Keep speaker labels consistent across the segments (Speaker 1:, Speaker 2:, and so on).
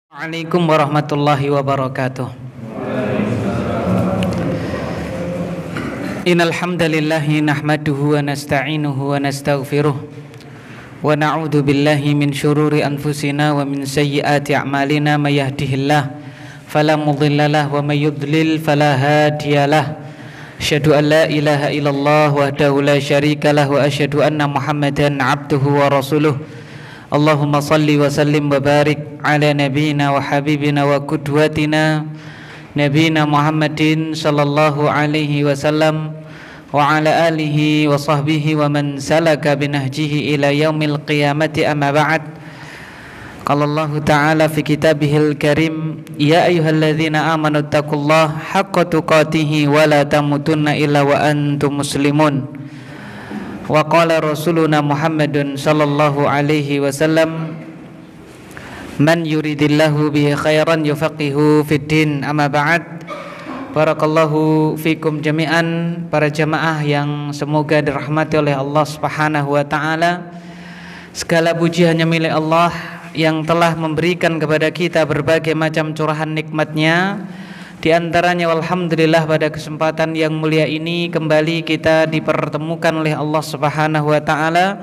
Speaker 1: Assalamualaikum warahmatullahi wabarakatuh. Innal hamdalillahi nahmaduhu wa nasta'inuhu wa nastaghfiruh wa na'udzu billahi min syururi anfusina wa min sayyiati a'malina may yahdihillahu fala mudhillalah wa may yudlil fala hadiyalah. Asyhadu an la ilaha illallah wahdahu la syarikalah wa asyhadu anna Muhammadan 'abduhu wa rasuluh. Allahumma salli wa sallim wa barik ala nabiyina wa habibina wa qudwatina nabiyina Muhammadin sallallahu alaihi wasallam wa ala alihi wa sahbihi wa man salaka binahjihi ila yaumil qiyamati amma ba'd. Qala Allah ta'ala fi kitabihil karim, ya ayyuhalladzina amanu taqullaha haqqa tuqatih wa la tamutunna illa wa antum muslimun. Wa qala rasuluna Muhammadun sallallahu alaihi wasallam, man yuridillahu bihi khairan yufaqihu fid din, amma ba'd. Barakallahu fikum jami'an, para jamaah yang semoga dirahmati oleh Allah Subhanahu wa taala. Segala puji hanya milik Allah yang telah memberikan kepada kita berbagai macam curahan nikmatnya. Di antaranya alhamdulillah pada kesempatan yang mulia ini kembali kita dipertemukan oleh Allah Subhanahu wa taala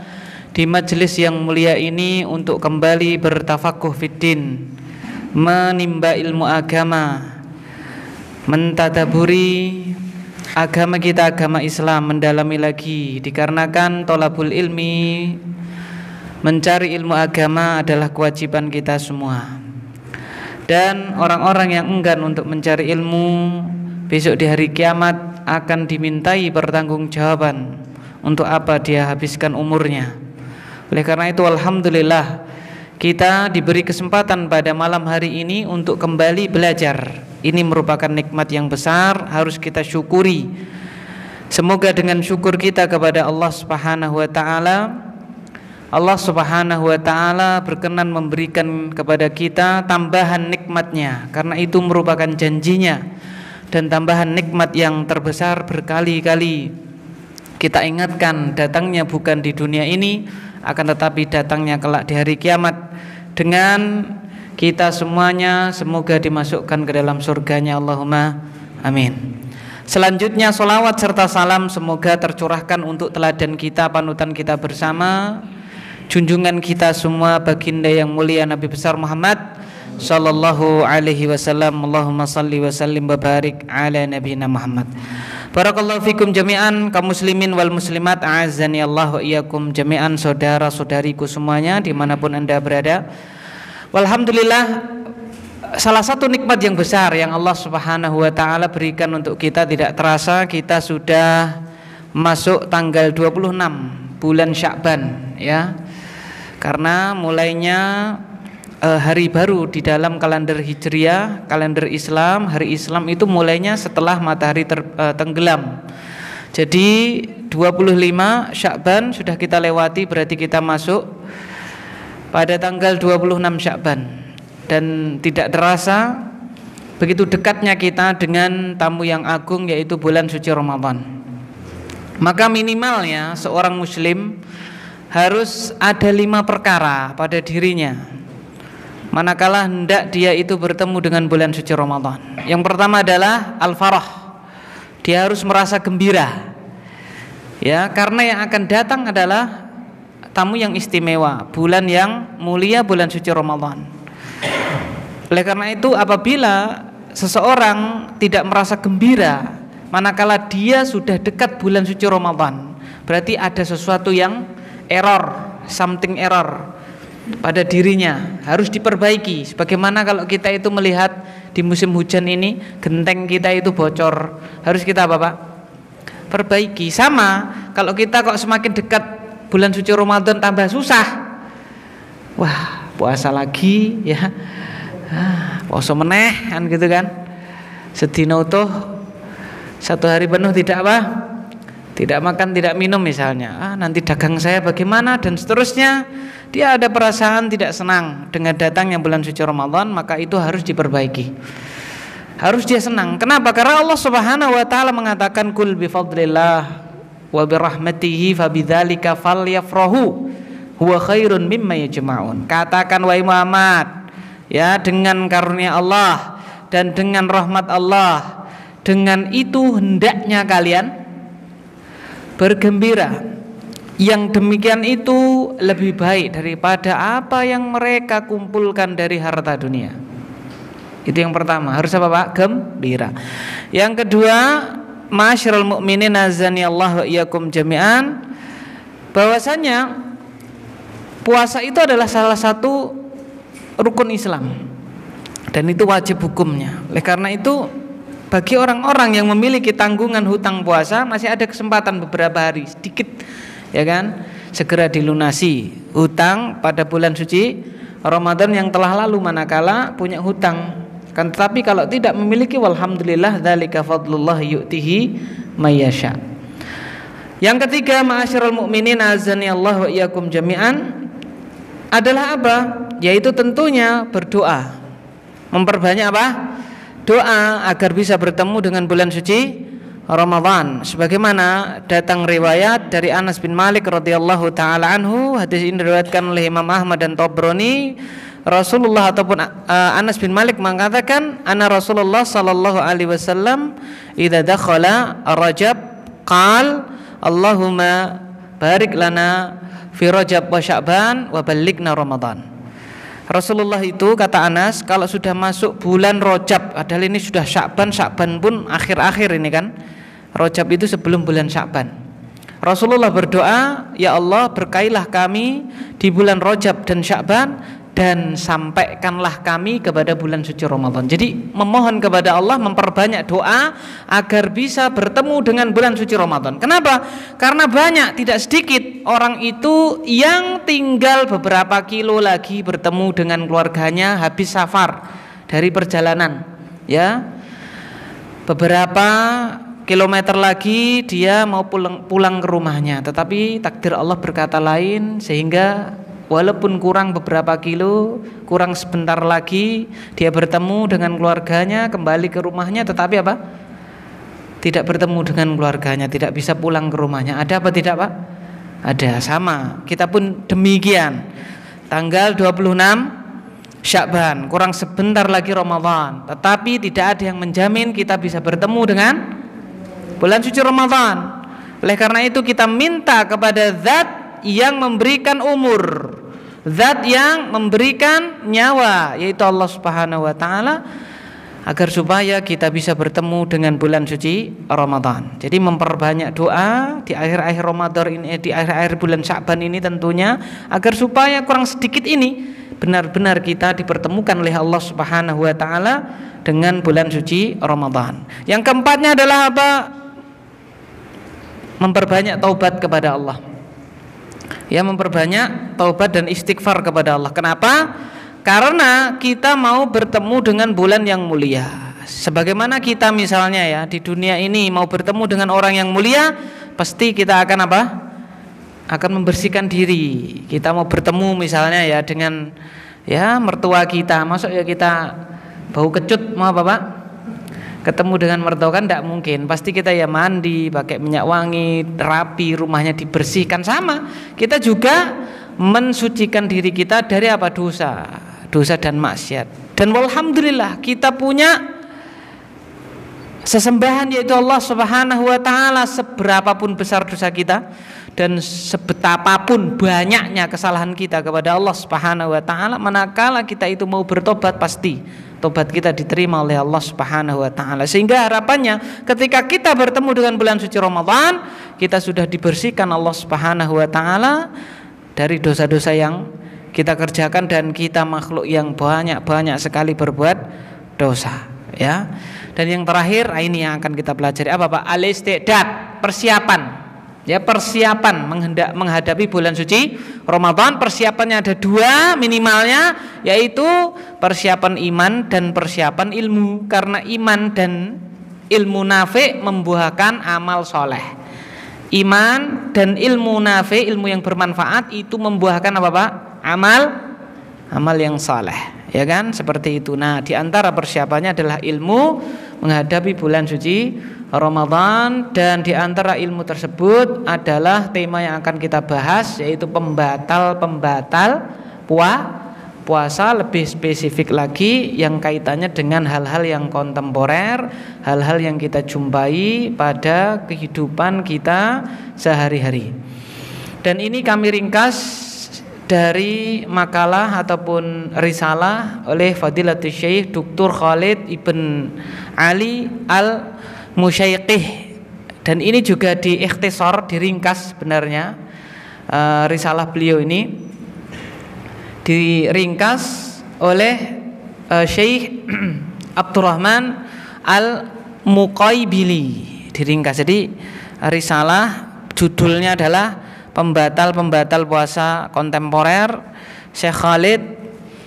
Speaker 1: di majelis yang mulia ini untuk kembali bertafakuh fiddin, menimba ilmu agama, mentadaburi agama kita, agama Islam, mendalami lagi, dikarenakan thalabul ilmi, mencari ilmu agama adalah kewajiban kita semua. Dan orang-orang yang enggan untuk mencari ilmu besok di hari kiamat akan dimintai pertanggungjawaban untuk apa dia habiskan umurnya. Oleh karena itu alhamdulillah kita diberi kesempatan pada malam hari ini untuk kembali belajar. Ini merupakan nikmat yang besar, harus kita syukuri. Semoga dengan syukur kita kepada Allah Subhanahu wa taala, Allah Subhanahu wa ta'ala berkenan memberikan kepada kita tambahan nikmatnya, karena itu merupakan janjinya. Dan tambahan nikmat yang terbesar berkali-kali kita ingatkan, datangnya bukan di dunia ini, akan tetapi datangnya kelak di hari kiamat. Dengan kita semuanya semoga dimasukkan ke dalam surganya, Allahumma amin. Selanjutnya salawat serta salam semoga tercurahkan untuk teladan kita, panutan kita bersama, junjungan kita semua, baginda yang mulia Nabi besar Muhammad sallallahu alaihi wasallam. Allahumma salli wa sallim wa barik ala nabiyina Muhammad. Barakallahu fikum jami'an, kaum muslimin wal muslimat, a'azzani Allah wa iyyakum jami'an, saudara-saudariku semuanya dimanapun anda berada. Walhamdulillah, salah satu nikmat yang besar yang Allah Subhanahu wa ta'ala berikan untuk kita, tidak terasa kita sudah masuk tanggal 26 bulan Sya'ban, ya. Karena mulainya hari baru di dalam kalender Hijriah, kalender Islam, hari Islam itu mulainya setelah matahari tenggelam. Jadi 25 Sya'ban sudah kita lewati, berarti kita masuk pada tanggal 26 Sya'ban. Dan tidak terasa begitu dekatnya kita dengan tamu yang agung, yaitu bulan suci Ramadan. Maka minimalnya seorang muslim harus ada 5 perkara pada dirinya manakala hendak dia itu bertemu dengan bulan suci Ramadan. Yang pertama adalah al-farah. Dia harus merasa gembira, ya, karena yang akan datang adalah tamu yang istimewa, bulan yang mulia, bulan suci Ramadan. Oleh karena itu apabila seseorang tidak merasa gembira manakala dia sudah dekat bulan suci Ramadan, berarti ada sesuatu yang error, something error pada dirinya, harus diperbaiki. Sebagaimana kalau kita itu melihat di musim hujan ini, genteng kita itu bocor, harus kita apa Pak? Perbaiki. Sama kalau kita kok semakin dekat bulan suci Ramadan tambah susah, wah puasa lagi ya, puasa meneh kan gitu kan, sedina utuh 1 hari penuh tidak apa? Tidak makan, tidak minum misalnya. Nanti dagang saya bagaimana dan seterusnya. Dia ada perasaan tidak senang dengan datangnya bulan suci Ramadan, maka itu harus diperbaiki. Harus dia senang. Kenapa? Karena Allah Subhanahu wa taala mengatakan kul bi fadlillah wa bi rahmatihi fabidzalika falyafrahu huwa khairun mimma yajma'un. Katakan wahai Muhammad, ya, dengan karunia Allah dan dengan rahmat Allah. Dengan itu hendaknya kalian bergembira. Yang demikian itu lebih baik daripada apa yang mereka kumpulkan dari harta dunia. Itu yang pertama, harus apa Pak? Gembira. Yang kedua, ma'asyiral mu'minin azani Allah wa iyyakum jami'an, bahwasanya puasa itu adalah salah satu rukun Islam dan itu wajib hukumnya. Oleh karena itu, bagi orang-orang yang memiliki tanggungan hutang puasa, masih ada kesempatan beberapa hari sedikit, ya kan, segera dilunasi hutang pada bulan suci Ramadan yang telah lalu manakala punya hutang. Kan tetapi kalau tidak memiliki, walhamdulillah, dzalika fadlullah yu'tihi may yasha. Yang ketiga, ma'asyiral mu'minin azani Allah wa iyyakum jami'an, adalah apa? Yaitu tentunya berdoa. Memperbanyak apa? Doa agar bisa bertemu dengan bulan suci Ramadan. Sebagaimana datang riwayat dari Anas bin Malik radhiyallahu taala anhu, hadis ini diriwayatkan oleh Imam Ahmad dan Tabrani. Rasulullah ataupun Anas bin Malik mengatakan, "Ana Rasulullah sallallahu alaihi wasallam idza dakhala Rajab qal Allahumma barik lana fi Rajab wa Sya'ban wa ballighna Ramadan." Rasulullah itu, kata Anas, kalau sudah masuk bulan Rajab, padahal ini sudah Sya'ban, Sya'ban pun akhir-akhir ini kan. Rajab itu sebelum bulan Sya'ban. Rasulullah berdoa, "Ya Allah, berkailah kami di bulan Rajab dan Sya'ban dan sampaikanlah kami kepada bulan suci Ramadan." Jadi memohon kepada Allah, memperbanyak doa agar bisa bertemu dengan bulan suci Ramadan. Kenapa? Karena banyak, tidak sedikit orang itu yang tinggal beberapa kilo lagi bertemu dengan keluarganya habis safar dari perjalanan, ya. Beberapa kilometer lagi dia mau pulang ke rumahnya, tetapi takdir Allah berkata lain, sehingga walaupun kurang beberapa kilo, kurang sebentar lagi dia bertemu dengan keluarganya, kembali ke rumahnya, tetapi apa? Tidak bertemu dengan keluarganya, tidak bisa pulang ke rumahnya. Ada apa tidak Pak? Ada. Sama, kita pun demikian. Tanggal 26 Sya'ban, kurang sebentar lagi Ramadan, tetapi tidak ada yang menjamin kita bisa bertemu dengan bulan suci Ramadan. Oleh karena itu kita minta kepada Zat yang memberikan umur, Zat yang memberikan nyawa, yaitu Allah Subhanahu wa taala, agar supaya kita bisa bertemu dengan bulan suci Ramadan. Jadi memperbanyak doa di akhir-akhir Ramadan ini, di akhir-akhir bulan Sya'ban ini tentunya, agar supaya kurang sedikit ini benar-benar kita dipertemukan oleh Allah Subhanahu wa taala dengan bulan suci Ramadan. Yang keempatnya adalah apa? Memperbanyak taubat kepada Allah. Ya, memperbanyak taubat dan istighfar kepada Allah. Kenapa? Karena kita mau bertemu dengan bulan yang mulia. Sebagaimana kita misalnya ya di dunia ini mau bertemu dengan orang yang mulia, pasti kita akan apa? Akan membersihkan diri. Kita mau bertemu misalnya ya dengan ya mertua kita, masuk ya kita bau kecut mau apa Pak? Ketemu dengan mertua kan tidak mungkin. Pasti kita ya mandi, pakai minyak wangi, rapi, rumahnya dibersihkan. Sama, kita juga mensucikan diri kita dari apa? Dosa dan maksiat. Dan alhamdulillah kita punya sesembahan, yaitu Allah Subhanahu wa taala. Seberapapun besar dosa kita dan sebetapapun banyaknya kesalahan kita kepada Allah Subhanahu wa taala, manakala kita itu mau bertobat, pasti tobat kita diterima oleh Allah Subhanahu wa taala. Sehingga harapannya ketika kita bertemu dengan bulan suci Ramadan, kita sudah dibersihkan Allah Subhanahu wa taala dari dosa-dosa yang kita kerjakan, dan kita makhluk yang banyak sekali berbuat dosa, ya. Dan yang terakhir, ini yang akan kita pelajari apa Pak? Al-isti'dad, persiapan. Ya, persiapan menghadapi bulan suci Ramadan. Persiapannya ada dua minimalnya, yaitu persiapan iman dan persiapan ilmu. Karena iman dan ilmu nafi' membuahkan amal soleh. Iman dan ilmu nafi', ilmu yang bermanfaat, itu membuahkan apa Pak? Amal yang soleh, ya kan? Seperti itu. Nah, di antara persiapannya adalah ilmu menghadapi bulan suci Ramadan, dan di antara ilmu tersebut adalah tema yang akan kita bahas, yaitu pembatal puasa lebih spesifik lagi yang kaitannya dengan hal-hal yang kontemporer, hal-hal yang kita jumpai pada kehidupan kita sehari-hari. Dan ini kami ringkas dari makalah ataupun risalah oleh Fadilatul Syekh Dr. Khalid Ibn Ali Al-Musyaiqih, dan ini juga diikhtisar, diringkas sebenarnya. Risalah beliau ini diringkas oleh Syekh Abdurrahman Al-Muqaibili, diringkas. Jadi risalah judulnya adalah Pembatal-pembatal puasa kontemporer, Syekh Khalid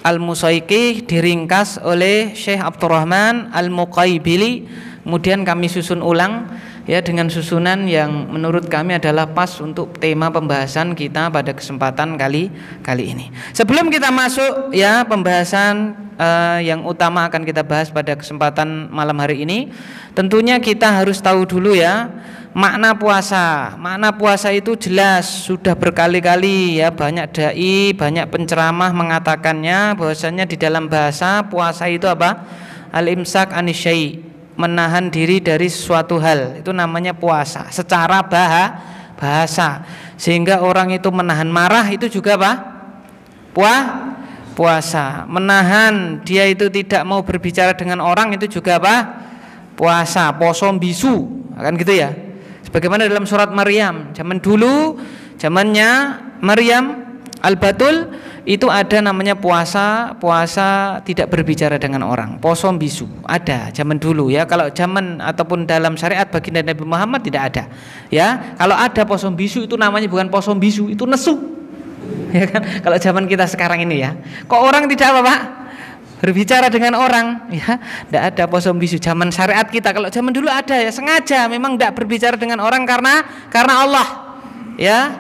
Speaker 1: Al-Musyaiqih, diringkas oleh Syekh Abdurrahman Al-Muqaibili. Kemudian kami susun ulang ya dengan susunan yang menurut kami adalah pas untuk tema pembahasan kita pada kesempatan kali ini. Sebelum kita masuk ya pembahasan yang utama akan kita bahas pada kesempatan malam hari ini, tentunya kita harus tahu dulu ya makna puasa. Makna puasa itu jelas sudah berkali-kali ya, banyak dai, banyak penceramah mengatakannya bahwasanya di dalam bahasa puasa itu apa? Al-imsak anisyai, menahan diri dari suatu hal, itu namanya puasa secara bahasa. Sehingga orang itu menahan marah itu juga apa? Puasa. Menahan dia itu tidak mau berbicara dengan orang itu juga apa? Puasa. Poso bisu, kan gitu ya. Sebagaimana dalam surat Maryam, zaman dulu, zamannya Maryam Al-Batul, itu ada namanya puasa tidak berbicara dengan orang, poso bisu, ada zaman dulu ya. Kalau zaman ataupun dalam syariat baginda Nabi Muhammad tidak ada ya. Kalau ada poso bisu itu namanya bukan poso bisu, itu nesu ya kan. Kalau zaman kita sekarang ini ya, kok orang tidak apa Pak? Berbicara dengan orang ya, tidak ada poso bisu zaman syariat kita. Kalau zaman dulu ada ya, sengaja memang tidak berbicara dengan orang karena Allah ya.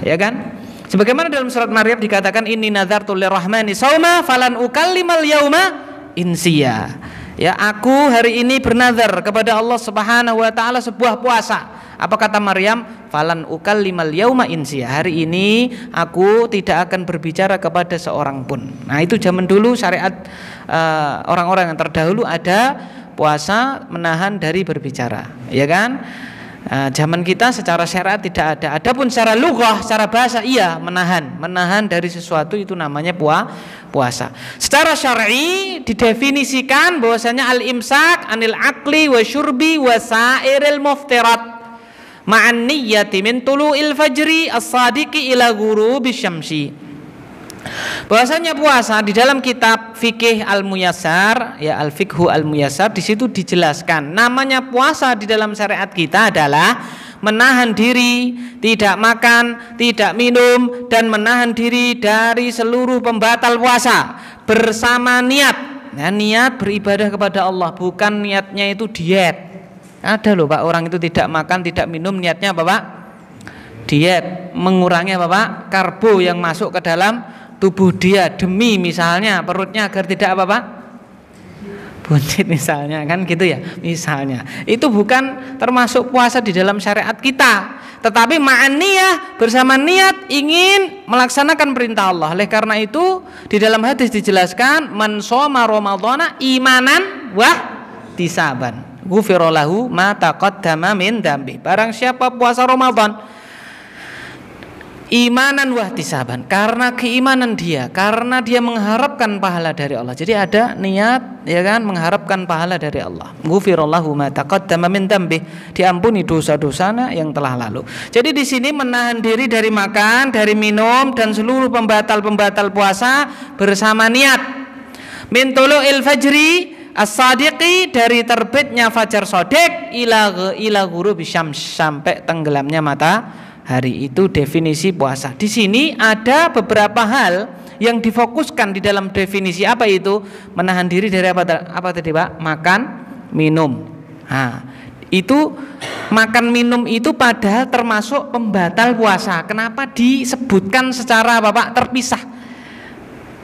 Speaker 1: Ya kan. Sebagaimana dalam surat Maryam dikatakan inni nadzartu lirrahmani shauma falan ukallimal yauma insiya. Ya, aku hari ini bernazar kepada Allah Subhanahu wa taala sebuah puasa. Apa kata Maryam? Falan ukallimal yauma insiya. Hari ini aku tidak akan berbicara kepada seorang pun. Nah, itu zaman dulu syariat orang-orang yang terdahulu ada puasa menahan dari berbicara, ya kan? Zaman kita secara syariat tidak ada. Adapun secara lughah, secara bahasa iya, menahan dari sesuatu itu namanya puasa. Secara syar'i didefinisikan bahwasanya al-imsak anil akli wa syurbi wa sairil muftirat ma'an niyyati min tulu'il fajri as-sadiqi ila ghurubi syamsi. Bahwasanya puasa di dalam kitab fikih Al-Muyassar ya, Al-Fiqhu Al-Muyassar, di situ dijelaskan namanya puasa di dalam syariat kita adalah menahan diri, tidak makan, tidak minum, dan menahan diri dari seluruh pembatal puasa bersama niat. Nah, niat beribadah kepada Allah, bukan niatnya itu diet. Ada loh Pak, orang itu tidak makan, tidak minum, niatnya apa Pak? Diet, mengurangi apa Pak? Karbo yang masuk ke dalam tubuh dia demi misalnya perutnya agar tidak apa Pak? Buncit misalnya, kan gitu ya. Misalnya, itu bukan termasuk puasa di dalam syariat kita. Tetapi ma'aniyah, bersama niat ingin melaksanakan perintah Allah. Oleh karena itu di dalam hadis dijelaskan man shoma ramadhana imanan wa tisaban ghufira lahu ma taqaddama min dambi. Barang siapa puasa Ramadan imanan wahtisaban, karena keimanan dia, karena dia mengharapkan pahala dari Allah. Jadi ada niat ya kan, mengharapkan pahala dari Allah. Ghufirallahu ma taqaddama min dambi, diampuni dosa-dosanya yang telah lalu. Jadi di sini menahan diri dari makan, dari minum dan seluruh pembatal-pembatal puasa bersama niat. Min tulu'il fajri as-sadiqi, dari terbitnya fajar shadiq ila ghurubi syams, sampai tenggelamnya matahari. Itu definisi puasa. Di sini ada beberapa hal yang difokuskan di dalam definisi. Apa itu? Menahan diri dari apa tadi Pak? Makan, minum. Nah, itu makan minum itu padahal termasuk pembatal puasa. Kenapa disebutkan secara Bapak terpisah?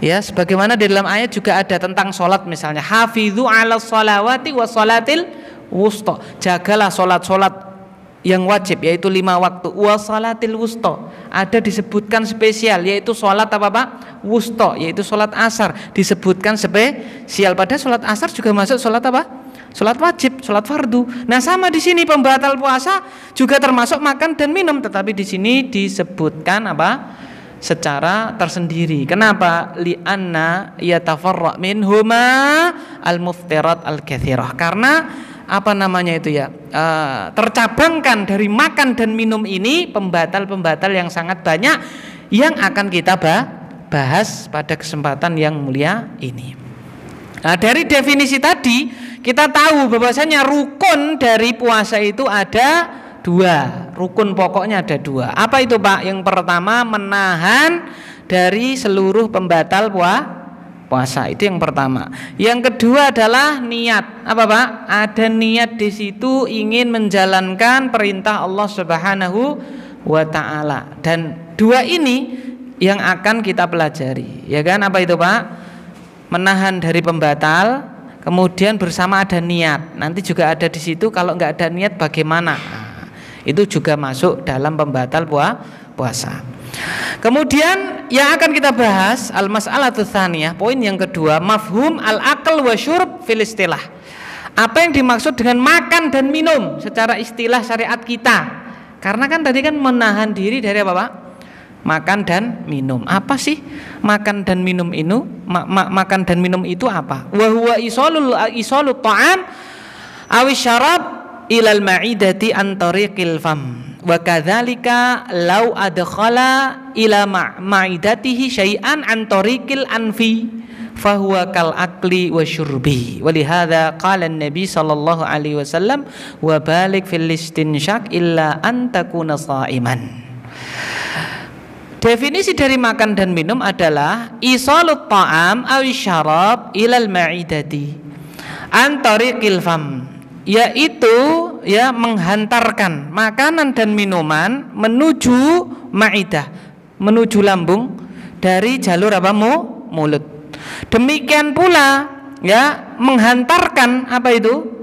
Speaker 1: Ya, sebagaimana di dalam ayat juga ada tentang sholat misalnya. Hafidhu ala sholawati wa sholatil wusta. Jagalah sholat-sholat yang wajib yaitu 5 waktu, wa salatil wusta, ada disebutkan spesial yaitu salat apa Pak? Wusta, yaitu salat asar disebutkan spesial. Padahal salat asar juga masuk salat apa? Salat wajib, salat fardu. Nah, sama di sini pembatal puasa juga termasuk makan dan minum, tetapi di sini disebutkan apa? Secara tersendiri. Kenapa? Li'anna yatafarra' minhuma al-muftirat al-katsirah. Karena apa namanya itu ya, tercabangkan dari makan dan minum ini pembatal-pembatal yang sangat banyak yang akan kita bahas pada kesempatan yang mulia ini. Nah, dari definisi tadi kita tahu bahwasanya rukun dari puasa itu ada 2. Rukun pokoknya ada 2. Apa itu Pak? Yang pertama menahan dari seluruh pembatal puasa, itu yang pertama. Yang kedua adalah niat. Apa Pak? Ada niat di situ ingin menjalankan perintah Allah Subhanahu wa taala. Dan 2 ini yang akan kita pelajari. Ya kan? Apa itu Pak? Menahan dari pembatal, kemudian bersama ada niat. Nanti juga ada di situ kalau nggak ada niat bagaimana? Nah, itu juga masuk dalam pembatal puasa. Kemudian yang akan kita bahas al-mas'alatu tsaniyah, poin yang kedua, mafhum al-akl wa syurb fil istilah. Apa yang dimaksud dengan makan dan minum secara istilah syariat kita? Karena kan tadi kan menahan diri dari apa Pak? Makan dan minum. Apa sih makan dan minum itu? Makan dan minum itu apa? Wa huwa isalut ta'am awi syarab ilal ma'idati an tariqil fam. Wa kadzalika law adkhala ila ma'idatihi syai'an an tariqil anfi fahuwa kal akli wa syurbi. Walihada qala an-nabi sallallahu alaihi wasallam wa balik fil istinshaq illa an takuna sha'iman. Definisi dari makan dan minum adalah isalut ta'am aw syarab ilal ma'idati an tariqil fam, yaitu ya menghantarkan makanan dan minuman menuju ma'idah, menuju lambung dari jalur apa mulut. Demikian pula ya menghantarkan apa itu?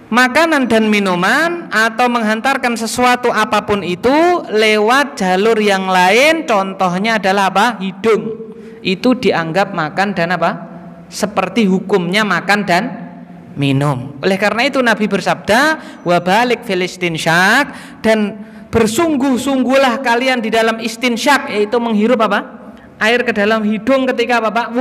Speaker 1: Makanan dan minuman atau menghantarkan sesuatu apapun itu lewat jalur yang lain, contohnya adalah apa? Hidung. Itu dianggap makan dan apa? Seperti hukumnya makan dan minum. Oleh karena itu Nabi bersabda, wa balik fil istinsyak, dan bersungguh-sungguhlah kalian di dalam istinsyak, yaitu menghirup apa? Air ke dalam hidung ketika Bapak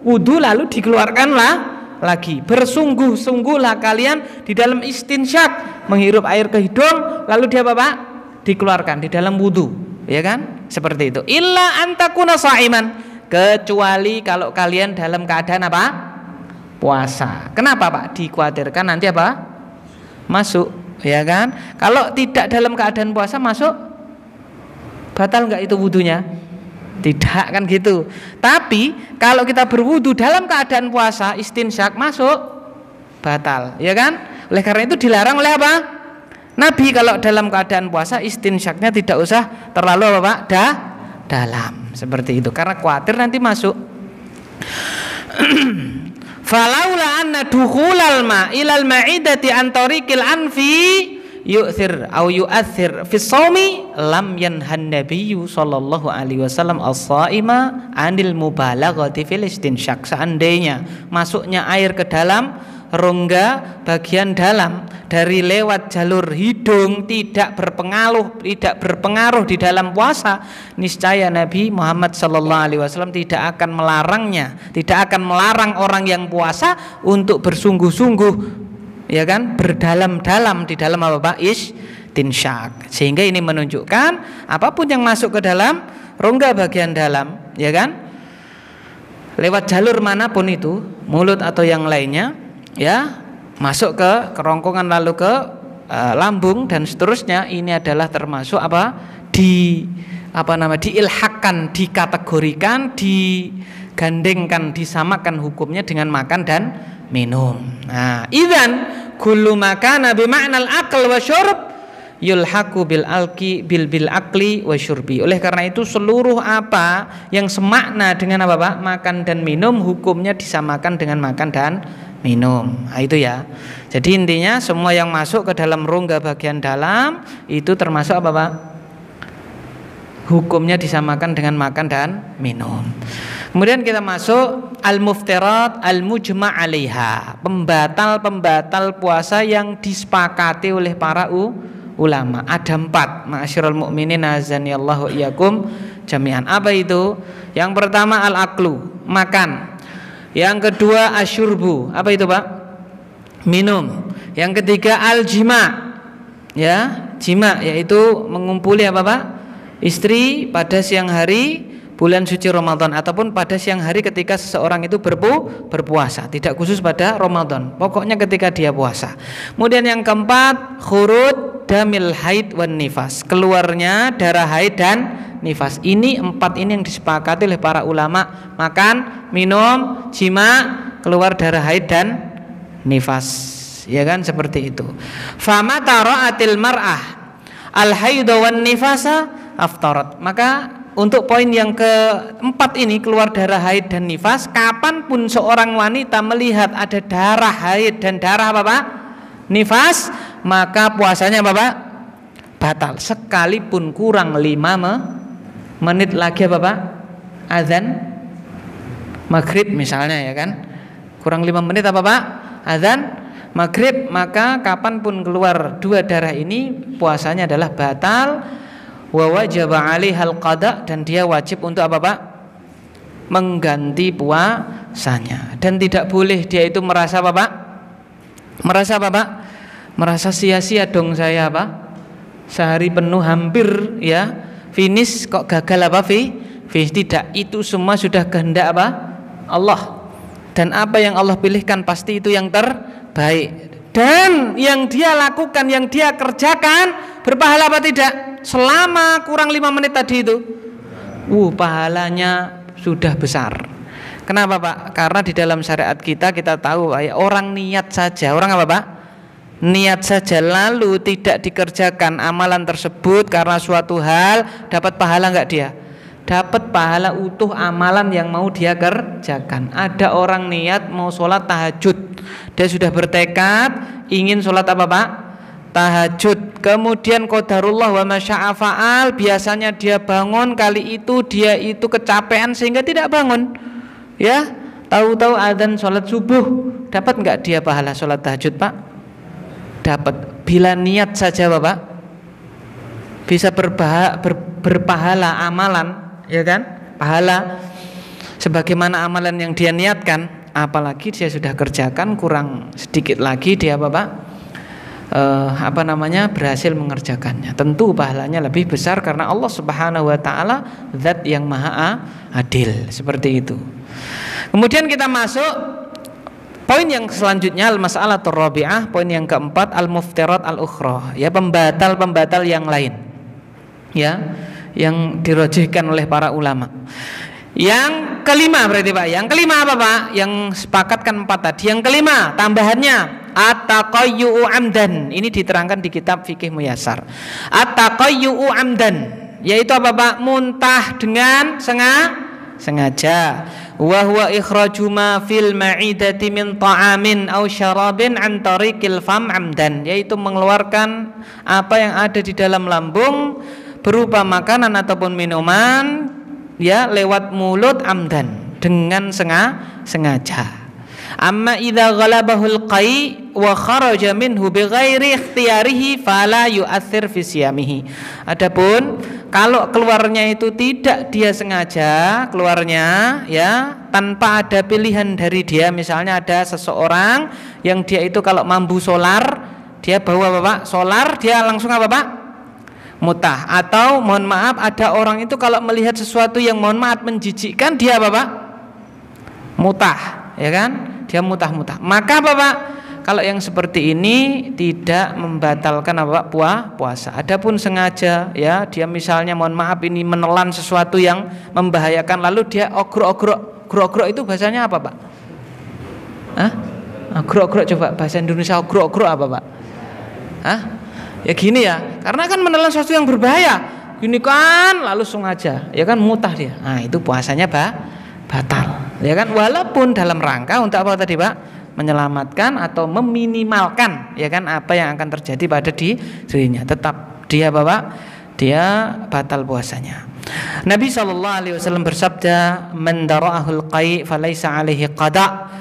Speaker 1: wudu lalu dikeluarkanlah lagi. Bersungguh-sungguhlah kalian di dalam istinsyak, menghirup air ke hidung lalu dia Bapak dikeluarkan di dalam wudu, ya kan? Seperti itu. Illa antakuna sha'iman, kecuali kalau kalian dalam keadaan apa? Puasa. Kenapa Pak? Dikhawatirkan nanti apa? Masuk, ya kan? Kalau tidak dalam keadaan puasa masuk, batal nggak itu wudunya? Tidak kan gitu. Tapi kalau kita berwudu dalam keadaan puasa, istinsyak masuk, batal, ya kan? Oleh karena itu dilarang oleh apa? Nabi kalau dalam keadaan puasa istinsyaknya tidak usah terlalu apa Pak? Dalam. Seperti itu. Karena khawatir nanti masuk. Falaula anna dukhulal ma ilal ma'idati an tariqil anfi yu'thir au yu'athir fi shaumi lam yanhan nabiyyu sallallahu alaihi wasallam as-shaima anil mubalaghati fil istinsyak. Seandainya masuknya air ke dalam rongga bagian dalam dari lewat jalur hidung tidak berpengaruh di dalam puasa, niscaya Nabi Muhammad sallallahu alaihi wasallam tidak akan melarangnya, tidak akan melarang orang yang puasa untuk bersungguh-sungguh, ya kan, berdalam-dalam di dalam apa Pak? Istinsyak. Sehingga ini menunjukkan apapun yang masuk ke dalam rongga bagian dalam, ya kan, lewat jalur manapun itu, mulut atau yang lainnya, ya, masuk ke kerongkongan lalu ke lambung dan seterusnya, ini adalah termasuk apa? Diilhakkan, dikategorikan, digandengkan, disamakan hukumnya dengan makan dan minum. Nah, idzan kullu makana bi ma'nal akal wa syurb yulhaqu bil akli wa syurbi. Oleh karena itu seluruh apa yang semakna dengan apa Pak? Makan dan minum hukumnya disamakan dengan makan dan minum. Nah, itu ya. Jadi intinya semua yang masuk ke dalam rongga bagian dalam itu termasuk apa Pak? Hukumnya disamakan dengan makan dan minum. Kemudian kita masuk al-muftirat al-mujma' 'alaiha, pembatal-pembatal puasa yang disepakati oleh para ulama. Ada 4, ma'asyiral mukminin azanillahu iyyakum jami'an. Apa itu? Yang pertama al-aklu, makan. Yang kedua asyurbu, apa itu Pak? Minum. Yang ketiga al-jima', ya, jima, yaitu mengumpuli apa Pak? Istri pada siang hari bulan suci Ramadan ataupun pada siang hari ketika seseorang itu berpuasa, tidak khusus pada Ramadan, pokoknya ketika dia puasa. Kemudian yang keempat khurud damil haid wan nifas, keluarnya darah haid dan nifas. Ini 4 ini yang disepakati oleh para ulama, makan, minum, jima, keluar darah haid dan nifas, ya kan, seperti itu. Fama tara'atil mar'ah al haidha wan nifasa aftarat. Maka untuk poin yang keempat ini, keluar darah haid dan nifas, kapanpun seorang wanita melihat ada darah haid dan darah apa Pak? Nifas, maka puasanya apa Pak? Batal, sekalipun kurang 5 menit lagi apa Pak? Azan maghrib misalnya, ya kan, kurang 5 menit apa Pak? Azan maghrib, maka kapanpun keluar 2 darah ini puasanya adalah batal. Wa wajaba 'alaihal qada, dan dia wajib untuk apa Pak? Mengganti puasanya. Dan tidak boleh dia itu merasa apa Pak? Merasa apa Pak? Merasa sia-sia dong saya apa? Sehari penuh hampir ya finish kok gagal apa tidak. Itu semua sudah kehendak apa? Allah. Dan apa yang Allah pilihkan pasti itu yang terbaik. Dan yang dia lakukan, yang dia kerjakan berpahala apa tidak? Selama kurang 5 menit tadi itu, pahalanya sudah besar. Kenapa Pak? Karena di dalam syariat kita tahu orang niat saja, orang apa Pak? Niat saja lalu tidak dikerjakan amalan tersebut karena suatu hal, dapat pahala enggak dia? Dapat pahala utuh amalan yang mau dia kerjakan. Ada orang niat mau sholat tahajud, dia sudah bertekad ingin sholat apa Pak? Tahajud. Kemudian qadarullah wa masya'a fa'al, biasanya dia bangun, kali itu dia itu kecapean sehingga tidak bangun. Ya, tahu-tahu adzan sholat subuh, dapat enggak dia pahala sholat tahajud Pak? Dapat. Bila niat saja Bapak bisa berpahala amalan, ya kan? Pahala sebagaimana amalan yang dia niatkan, apalagi dia sudah kerjakan kurang sedikit lagi dia Bapak berhasil mengerjakannya. Tentu pahalanya lebih besar karena Allah Subhanahu wa taala zat yang maha adil, seperti itu. Kemudian kita masuk poin yang selanjutnya, al-mas'alatur rabi'ah, poin yang keempat, al-muftirat al-ukhra, ya, pembatal-pembatal yang lain. Ya, yang dirojihkan oleh para ulama. Yang kelima berarti Pak. Yang kelima apa Pak? Yang sepakatkan 4 tadi. Yang kelima tambahannya at-taqayyu'u amdan. Ini diterangkan di kitab Fikih Muyassar. At-taqayyu'u amdan, yaitu apa Pak? Muntah dengan sengaja. Wa huwa ikhraju ma fil ma'idati min ta'amin aw syarabin an tariqil fam amdan, yaitu mengeluarkan apa yang ada di dalam lambung berupa makanan ataupun minuman, ya, lewat mulut amdan, dengan sengaja. Amma idza ghalabahul qai wa kharaja minhu bighairi ikhtiyarihi fala yu'athir fi siyamihi. Adapun kalau keluarnya itu tidak dia sengaja keluarnya, ya, tanpa ada pilihan dari dia, misalnya ada seseorang yang dia itu kalau mambu solar, dia bawa Bapak solar, dia langsung apa Pak? Mutah. Atau mohon maaf, ada orang itu kalau melihat sesuatu yang mohon maaf menjijikkan, dia apa Pak? Mutah, ya kan? Dia mutah-mutah. Maka Bapak, kalau yang seperti ini tidak membatalkan apa Pak? Puasa. Adapun sengaja, ya, dia misalnya mohon maaf ini menelan sesuatu yang membahayakan, lalu dia ogrok-ogrok. Grok-grok itu bahasanya apa Pak? Hah? Grok-grok, coba bahasa Indonesia grok-grok apa Pak? Hah? Ya gini ya, karena kan menelan sesuatu yang berbahaya. Gini kan, lalu sengaja, ya kan mutah dia. Nah, itu puasanya batal. Ya kan, walaupun dalam rangka untuk apa tadi, Pak? Menyelamatkan atau meminimalkan, ya kan, apa yang akan terjadi pada dirinya. Tetap dia Bapak, dia batal puasanya. Nabi SAW bersabda, "Man dara'ahul qai' falaisa 'alaihi qada'."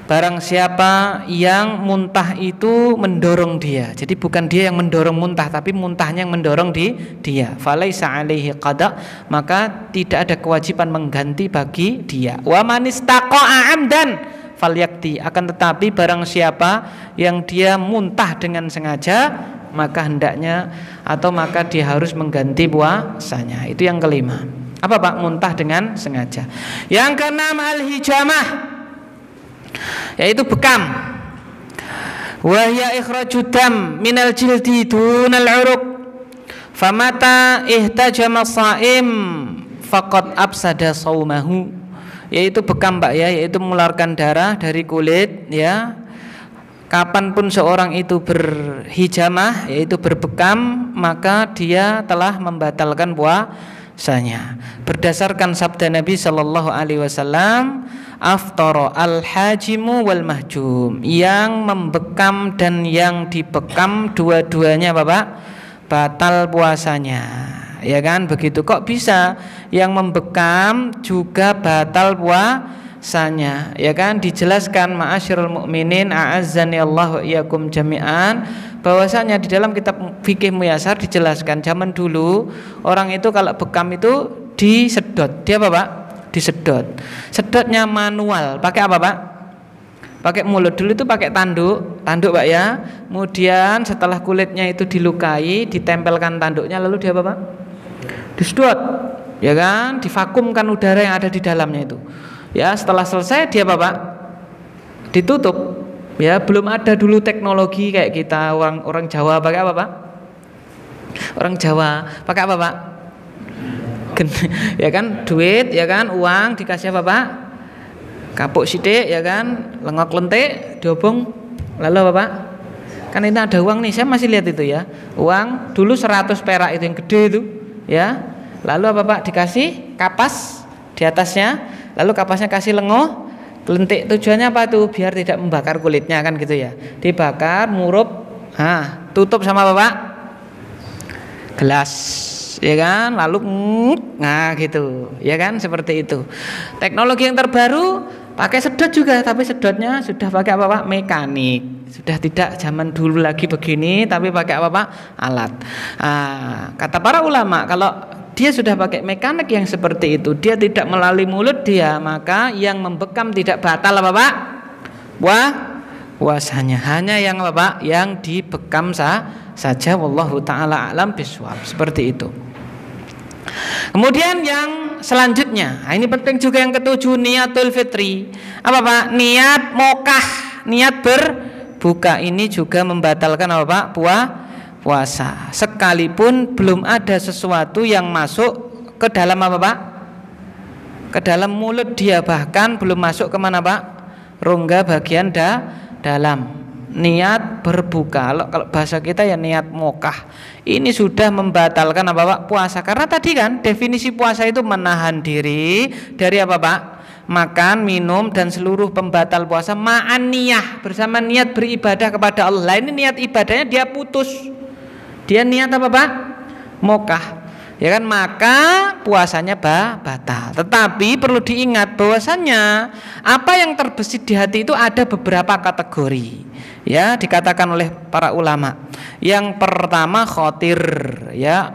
Speaker 1: Barang siapa yang muntah itu mendorong dia. Jadi bukan dia yang mendorong muntah, tapi muntahnya yang mendorong dia. Falaisa 'alaihi qada', maka tidak ada kewajiban mengganti bagi dia. Wa man istaqa'a 'amdan falyakti. Akan tetapi barang siapa yang dia muntah dengan sengaja, maka hendaknya atau maka dia harus mengganti puasanya. Itu yang kelima. Apa Pak? Muntah dengan sengaja. Yang keenam al-hijamah, yaitu bekam. Wa hiya ikhraju dam minal jildi dunal uruq. Famata ihtajama shaim faqad afsada shaumahu. Yaitu bekam Pak ya, yaitu mengeluarkan darah dari kulit ya. Kapanpun seorang itu berhijamah, yaitu berbekam, maka dia telah membatalkan puasanya. Berdasarkan sabda Nabi Shallallahu Alaihi Wasallam, aftara al-hajimu wal mahjum, yang membekam dan yang dibekam dua-duanya Bapak batal puasanya. Ya kan, begitu. Kok bisa yang membekam juga batal puasanya? Ya kan, dijelaskan ma'asyiral mukminin a'azzani Allah wa iyyakum jami'an, bahwasanya di dalam kitab fikih Muyasar dijelaskan zaman dulu orang itu kalau bekam itu disedot. Dia apa Pak? Disedot. Sedotnya manual. Pakai apa Pak? Pakai mulut. Dulu itu pakai tanduk Pak ya. Kemudian setelah kulitnya itu dilukai, ditempelkan tanduknya, lalu dia apa Pak? Disedot. Ya kan? Divakumkan udara yang ada di dalamnya itu. Ya, setelah selesai dia apa Pak? Ditutup. Ya, belum ada dulu teknologi kayak kita orang Jawa pakai apa Pak? Orang Jawa pakai apa Pak? Ya kan, duit, ya kan, uang dikasih apa Pak? Kapuk sidik, ya kan, lengok lentik, diobong, lalu apa Pak? Kan ini ada uang nih, saya masih lihat itu ya, uang dulu 100 perak itu yang gede itu, ya. Lalu apa Pak? Dikasih kapas di atasnya, lalu kapasnya kasih lengoh, lentik. Tujuannya apa tuh? Biar tidak membakar kulitnya kan gitu ya. Dibakar, murup, tutup sama apa Pak? Gelas. Ya kan, lalu nah gitu, ya kan, seperti itu. Teknologi yang terbaru pakai sedot juga, tapi sedotnya sudah pakai apa Pak? Mekanik. Sudah tidak zaman dulu lagi begini, tapi pakai apa Pak? Alat. Kata para ulama, kalau dia sudah pakai mekanik yang seperti itu, dia tidak melalui mulut dia, maka yang membekam tidak batal apa Pak? Puasanya. Hanya yang apa Pak? Yang dibekam saja. Wallahu ta'ala a'lam bishawab. Seperti itu. Kemudian yang selanjutnya, ini penting juga, yang ketujuh, niatul fitri. Apa Pak? Niat mokah, niat berbuka. Ini juga membatalkan apa Pak? Puasa. Sekalipun belum ada sesuatu yang masuk ke dalam apa Pak? Ke dalam mulut dia, bahkan belum masuk kemana Pak? Rongga bagian dalam. Niat berbuka, kalau bahasa kita ya niat mokah, ini sudah membatalkan apa Pak? Puasa. Karena tadi kan definisi puasa itu menahan diri dari apa Pak? Makan, minum dan seluruh pembatal puasa ma'an niyah, bersama niat beribadah kepada Allah. Ini niat ibadahnya dia putus. Dia niat apa Pak? Mokah. Ya kan, maka puasanya batal. Tetapi perlu diingat bahwasannya apa yang terbesit di hati itu ada beberapa kategori. Ya, dikatakan oleh para ulama. Yang pertama khotir, ya,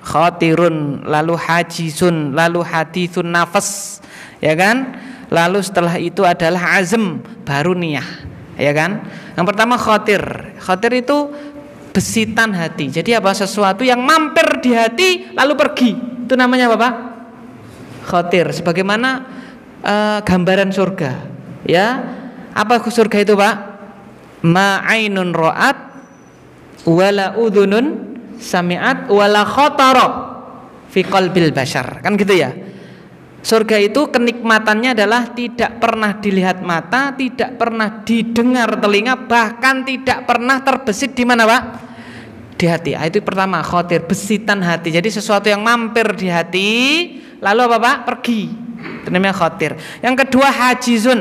Speaker 1: khotirun, lalu hajisun, lalu hadithun nafas, ya kan? Lalu setelah itu adalah azm, baru niyah, ya kan? Yang pertama khotir. Khotir itu besitan hati. Jadi apa? Sesuatu yang mampir di hati lalu pergi. Itu namanya apa Pak? Khotir. Sebagaimana gambaran surga. Ya, apa surga itu Pak? Ma'ainun ra'at wala udhunun sami'at wala khatara fi qalbil bashar. Kan gitu ya. Surga itu kenikmatannya adalah tidak pernah dilihat mata, tidak pernah didengar telinga, bahkan tidak pernah terbesit di mana Pak? di hati. Itu pertama, khotir, besitan hati. Jadi sesuatu yang mampir di hati lalu apa Pak? Pergi. Itu namanya khotir. Yang kedua hajizun,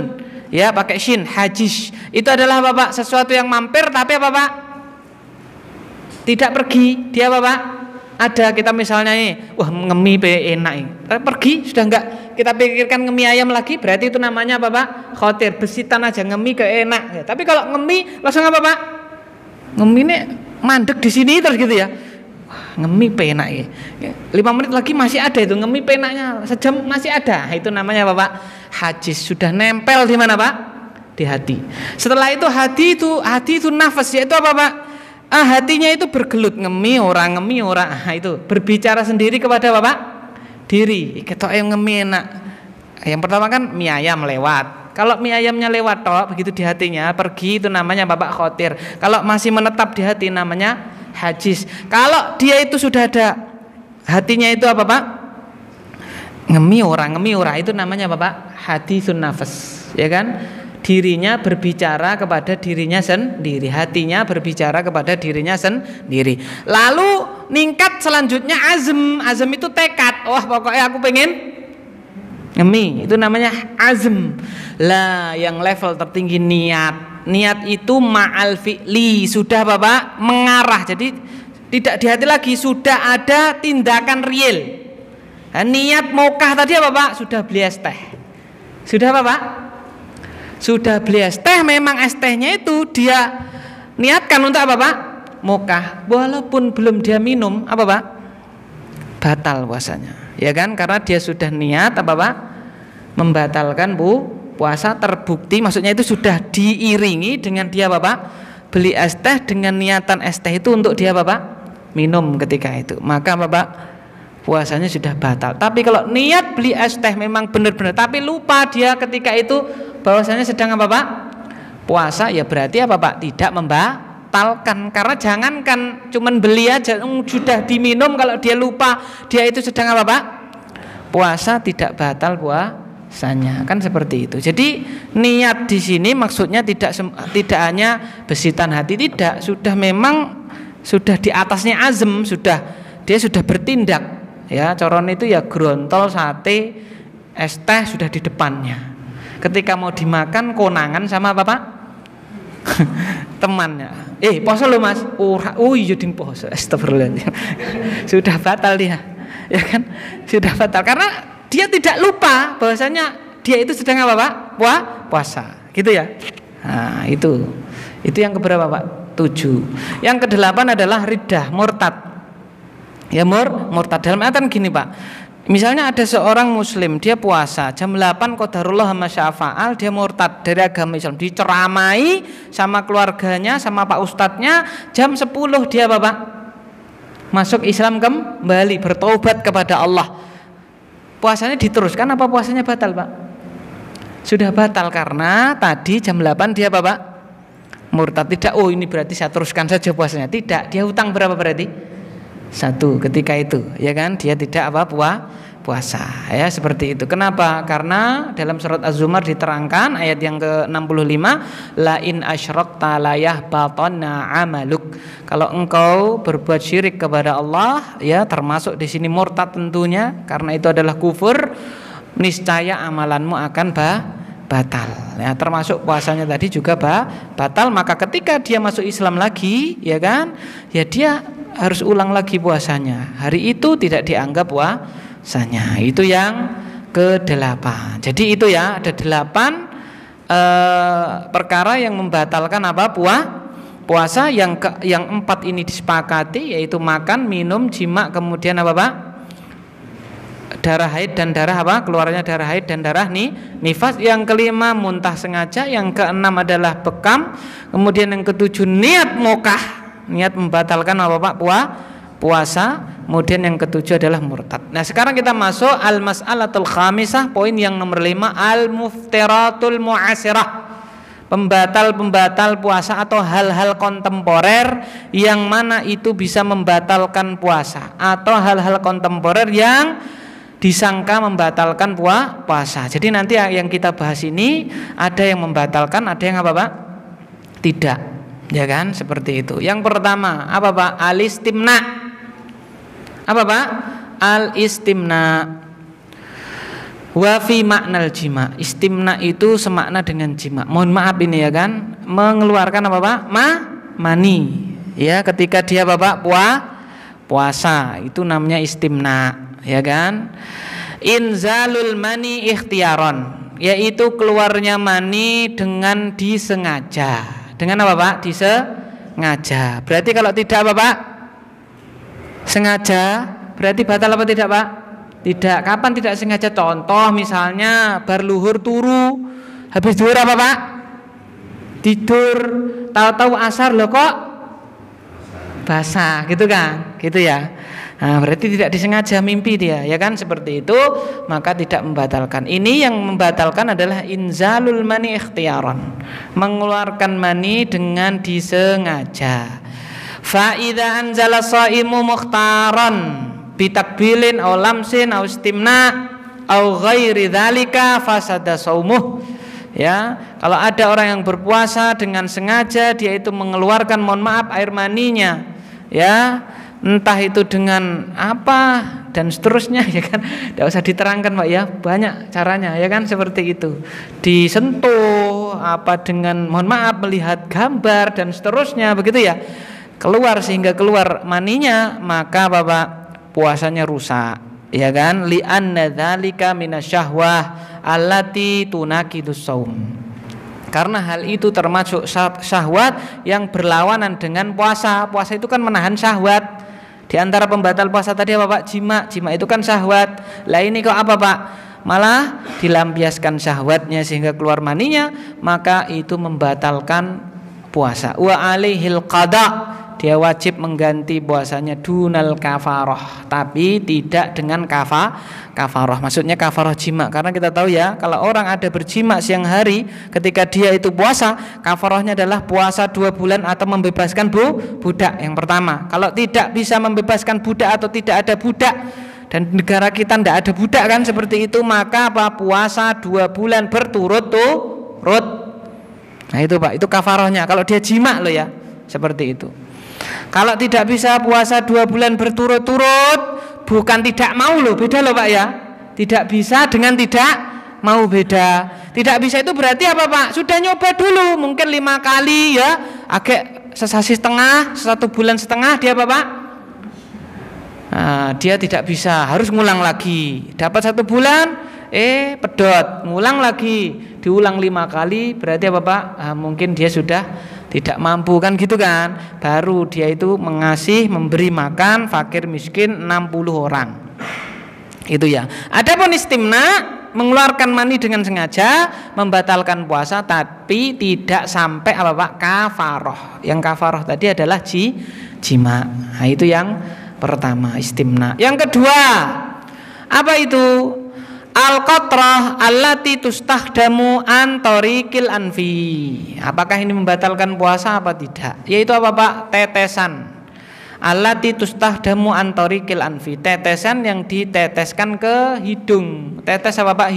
Speaker 1: ya pakai shin, hajiz. Itu adalah apa Pak? Sesuatu yang mampir tapi apa Pak? Tidak pergi. Dia apa Pak? Ada kita misalnya nih, wah ngemi enak ini. Tapi pergi sudah enggak kita pikirkan ngemi ayam lagi, berarti itu namanya apa Pak? Khotir, besitan aja ngemi ke enak. Ya, tapi kalau ngemi langsung apa Pak? Ngemi ini mandek di sini terus gitu ya. Wah, ngemi penak ya. 5 menit lagi masih ada itu ngemi penaknya, sejam masih ada. Itu namanya apa Pak? Hajiz, sudah nempel di mana Pak? Di hati. Setelah itu hati itu nafas, yaitu apa Pak? Hatinya itu bergelut, ngemi orang. Itu berbicara sendiri kepada Bapak diri. Ketok yang ngemi enak. Yang pertama kan mie ayam lewat. Kalau mie ayamnya lewat toh begitu di hatinya pergi, itu namanya Bapak khotir. Kalau masih menetap di hati namanya hajiz. Kalau dia itu sudah ada hatinya itu apa Pak? Ngemi orang itu namanya Bapak haditsun nafas, ya kan? Dirinya berbicara kepada dirinya sendiri, hatinya berbicara kepada dirinya sendiri. Lalu ningkat selanjutnya azm itu tekad. Wah pokoknya aku pengen ngemi, itu namanya azm. Lah yang level tertinggi niat itu ma'al fi'li, sudah Bapak mengarah, jadi tidak di hati lagi, sudah ada tindakan real. Nah, niat mokah tadi apa Pak? Sudah beli es teh, sudah apa Pak? Sudah beli es teh, memang es tehnya itu dia niatkan untuk apa Pak? Mokah. Walaupun belum dia minum, apa Pak? Batal puasanya. Ya kan? Karena dia sudah niat apa Pak? Membatalkan puasa, terbukti, maksudnya itu sudah diiringi dengan dia apa Pak? Beli es teh dengan niatan es teh itu untuk dia apa Pak? Minum ketika itu. Maka apa Pak? Puasanya sudah batal. Tapi kalau niat beli es teh memang benar-benar, tapi lupa dia ketika itu bahwasanya sedang apa Pak? Puasa, ya berarti apa Pak? Tidak membatalkan. Karena jangankan cuman beli aja, sudah diminum, kalau dia lupa dia itu sedang apa Pak? Puasa, tidak batal puasanya. Kan seperti itu. Jadi niat di sini maksudnya tidak hanya besitan hati, tidak, sudah memang sudah di atasnya azm, dia sudah bertindak. Ya, coron itu ya grontol, sate, es teh sudah di depannya. Ketika mau dimakan konangan sama apa Pak? Temannya. Poso lo Mas. Oh iya ding poso. Astagfirullah. Sudah batal dia. Ya kan? Sudah batal karena dia tidak lupa bahwasanya dia itu sedang apa Pak? Puasa. Gitu ya. Nah, itu yang keberapa Pak? 7. Yang ke-8 adalah riddah, murtad. Ya murtad dalam artian gini Pak. Misalnya ada seorang muslim, dia puasa jam 8 qadarullah sama syafa'al, dia murtad dari agama Islam, diceramai sama keluarganya, sama pak ustadznya, jam 10 dia Bapak masuk Islam kembali, bertobat kepada Allah. Puasanya diteruskan apa puasanya batal Pak? Sudah batal karena tadi jam 8 dia Bapak murtad. Tidak, oh ini berarti saya teruskan saja puasanya. Tidak, dia hutang berapa berarti? 1 ketika itu, ya kan, dia tidak apa puasa, ya seperti itu. Kenapa? Karena dalam surat Az-Zumar diterangkan ayat yang ke-65, la in asyrakta la yahbatanna amaluk. Kalau engkau berbuat syirik kepada Allah, ya termasuk di sini murtad tentunya, karena itu adalah kufur, niscaya amalanmu akan batal. Ya, termasuk puasanya tadi juga batal. Maka ketika dia masuk Islam lagi, ya kan, ya dia harus ulang lagi puasanya. Hari itu tidak dianggap puasanya. Itu yang ke-8. Jadi itu ya, ada 8 perkara yang membatalkan apa? Puasa. Yang 4 ini disepakati, yaitu makan, minum, jima, kemudian apa Pak? Darah haid dan darah apa? Keluarnya darah haid dan darah nifas. Yang ke-5 muntah sengaja. Yang ke-6 adalah bekam. Kemudian yang ke-7 niat mokah, niat membatalkan apa Pak? Puasa. Kemudian yang ke-7 adalah murtad. Nah sekarang kita masuk al-mas'alatul khamisah, poin yang nomor 5, al-muftiratul mu'asirah, pembatal puasa atau hal-hal kontemporer yang mana itu bisa membatalkan puasa, atau hal-hal kontemporer yang disangka membatalkan puasa. Jadi nanti yang kita bahas ini ada yang membatalkan, ada yang apa Pak? Tidak. Ya kan, seperti itu. Yang pertama apa Pak? Al-istimna. Apa Pak? Al-istimna. Wa fi maknal jima. Istimna itu semakna dengan jima. Mohon maaf ini ya kan, mengeluarkan apa Pak? Mani. Ya, ketika dia Bapak puasa, itu namanya istimna, ya kan? Inzalul mani ikhtiaron, yaitu keluarnya mani dengan disengaja. Dengan apa Pak? Disengaja. Berarti kalau tidak apa Pak? Sengaja, berarti batal apa tidak Pak? Tidak. Kapan tidak sengaja? Contoh misalnya bar luhur turu, habis duhur apa Pak? Tidur, tahu-tahu asar loh kok basah, gitu kan? Gitu ya. Nah, berarti tidak disengaja mimpi dia, ya kan, seperti itu, maka tidak membatalkan. Ini yang membatalkan adalah inzalul mani ikhtiaran, mengeluarkan mani dengan disengaja. Fa idza anzala shaimu mukhtaran bitakbilin aw lamsin aw istimna aw ghairi dzalika fasada shaumuh. Ya, kalau ada orang yang berpuasa dengan sengaja dia itu mengeluarkan, mohon maaf, air maninya, ya, entah itu dengan apa dan seterusnya, ya kan, tidak usah diterangkan Pak ya, banyak caranya, ya kan, seperti itu, disentuh apa dengan, mohon maaf, melihat gambar dan seterusnya, begitu ya, keluar sehingga keluar maninya, maka Bapak puasanya rusak, ya kan, li'anna dzalika minasyahwah allati tunaqidus shaum. Karena hal itu termasuk syahwat yang berlawanan dengan puasa. Puasa itu kan menahan syahwat. Di antara pembatal puasa tadi apa Pak? Jima. Jima itu kan syahwat. Lah ini kok apa Pak? Malah dilampiaskan syahwatnya sehingga keluar maninya, maka itu membatalkan puasa. Wa alaihil qada, dia wajib mengganti puasanya dunal kafaroh, tapi tidak dengan kafaroh. Maksudnya kafaroh jima, karena kita tahu ya, kalau orang ada berjima siang hari ketika dia itu puasa, kafarohnya adalah puasa 2 bulan atau membebaskan budak. Yang pertama, kalau tidak bisa membebaskan budak atau tidak ada budak, dan negara kita tidak ada budak kan, seperti itu, maka apa? Puasa 2 bulan berturut-turut. Nah itu Pak, itu kafarohnya kalau dia jima loh ya, seperti itu. Kalau tidak bisa puasa 2 bulan berturut-turut, bukan tidak mau loh, beda loh Pak ya. Tidak bisa dengan tidak mau beda. Tidak bisa itu berarti apa Pak? Sudah nyoba dulu, mungkin 5 kali ya, agak sesasi setengah, 1 bulan setengah, dia apa Pak? Nah, dia tidak bisa, harus ngulang lagi. Dapat 1 bulan, pedot, ngulang lagi, diulang 5 kali, berarti apa Pak? Mungkin dia sudah tidak mampu kan, gitu kan, baru dia itu memberi makan fakir miskin 60 orang, itu ya. Adapun istimna, mengeluarkan mani dengan sengaja, membatalkan puasa, tapi tidak sampai apa Pak? Kafaroh. Yang kafaroh tadi adalah jima. Nah itu yang pertama, istimna. Yang kedua, apa itu? Al-qatrah allati tustahdamu an tariqil anfi. Apakah ini membatalkan puasa apa tidak? Yaitu apa Pak? Tetesan. Allati tustahdamu an tariqil anfi. Tetesan yang diteteskan ke hidung. Tetes apa Pak?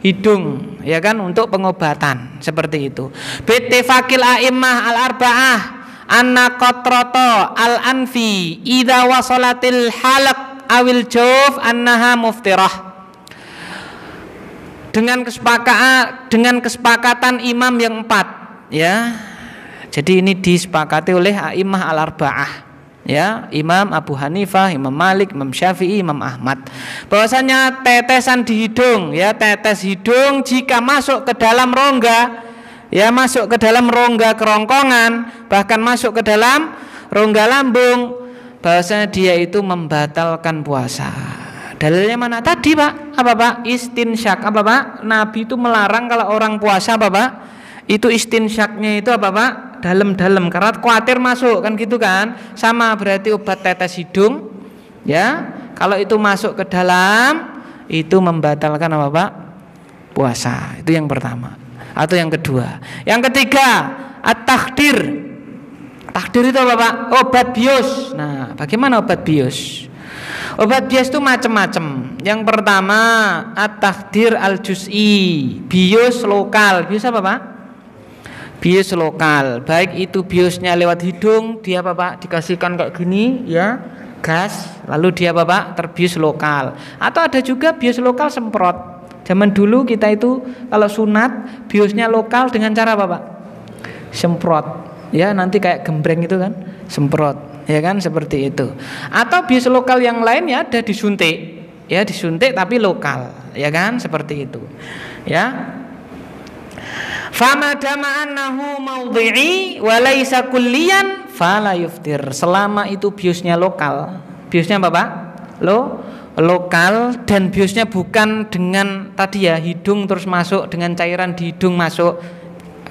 Speaker 1: Hidung, ya kan, untuk pengobatan, seperti itu. Bittifaqil a'immah al-arba'ah anna qatrata al-anfi idza wasalatil halaq awil jawf annaha muftirah. Dengan kesepakatan imam yang 4, ya. Jadi ini disepakati oleh a'immah al-arba'ah, ya, Imam Abu Hanifah, Imam Malik, Imam Syafi'i, Imam Ahmad, bahwasanya tetesan di hidung, ya, tetes hidung jika masuk ke dalam rongga, ya, masuk ke dalam rongga kerongkongan, bahkan masuk ke dalam rongga lambung, bahwasanya dia itu membatalkan puasa. Dalilnya mana tadi Pak? Apa Pak? Istinsyak. Apa Pak? Nabi itu melarang kalau orang puasa apa Pak? Itu istinsyaknya itu apa Pak? Dalam-dalam, karena khawatir masuk kan, gitu kan. Sama berarti obat tetes hidung, ya, kalau itu masuk ke dalam, itu membatalkan apa Pak? Puasa. Itu yang pertama. Atau yang kedua. Yang ketiga, at-takhdir. Takhdir itu apa Pak? Obat bius. Nah, bagaimana obat bius? Obat bius itu macam-macam. Yang pertama, at-takhdir al-juz'i, bius lokal. Bius apa Pak? Bius lokal, baik itu biusnya lewat hidung, dia apa Pak dikasihkan kayak gini ya, gas, lalu dia apa Pak terbius lokal. Atau ada juga bius lokal semprot. Zaman dulu kita itu kalau sunat biusnya lokal dengan cara apa Pak? Semprot. Ya, nanti kayak gembreng itu kan, semprot. Ya kan seperti itu. Atau bius lokal yang lain ya ada disuntik. Ya, disuntik tapi lokal, ya kan seperti itu. Ya. Famadama annahu maudhi'i wa laisa kulliyan fala yuftir. Selama itu biusnya lokal. Biusnya apa Pak? Lokal, dan biusnya bukan dengan tadi ya hidung terus masuk dengan cairan di hidung masuk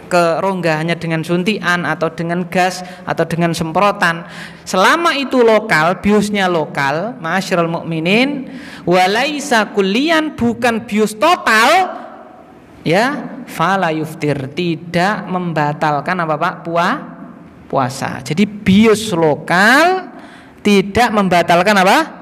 Speaker 1: ke rongga hanya dengan suntikan atau dengan gas atau dengan semprotan. Selama itu lokal, biusnya lokal, ma'asyiral mukminin, wa laisa kulliyan, bukan bius total, ya, fala yuftir, tidak membatalkan apa Pak? Puasa. Jadi bius lokal tidak membatalkan apa?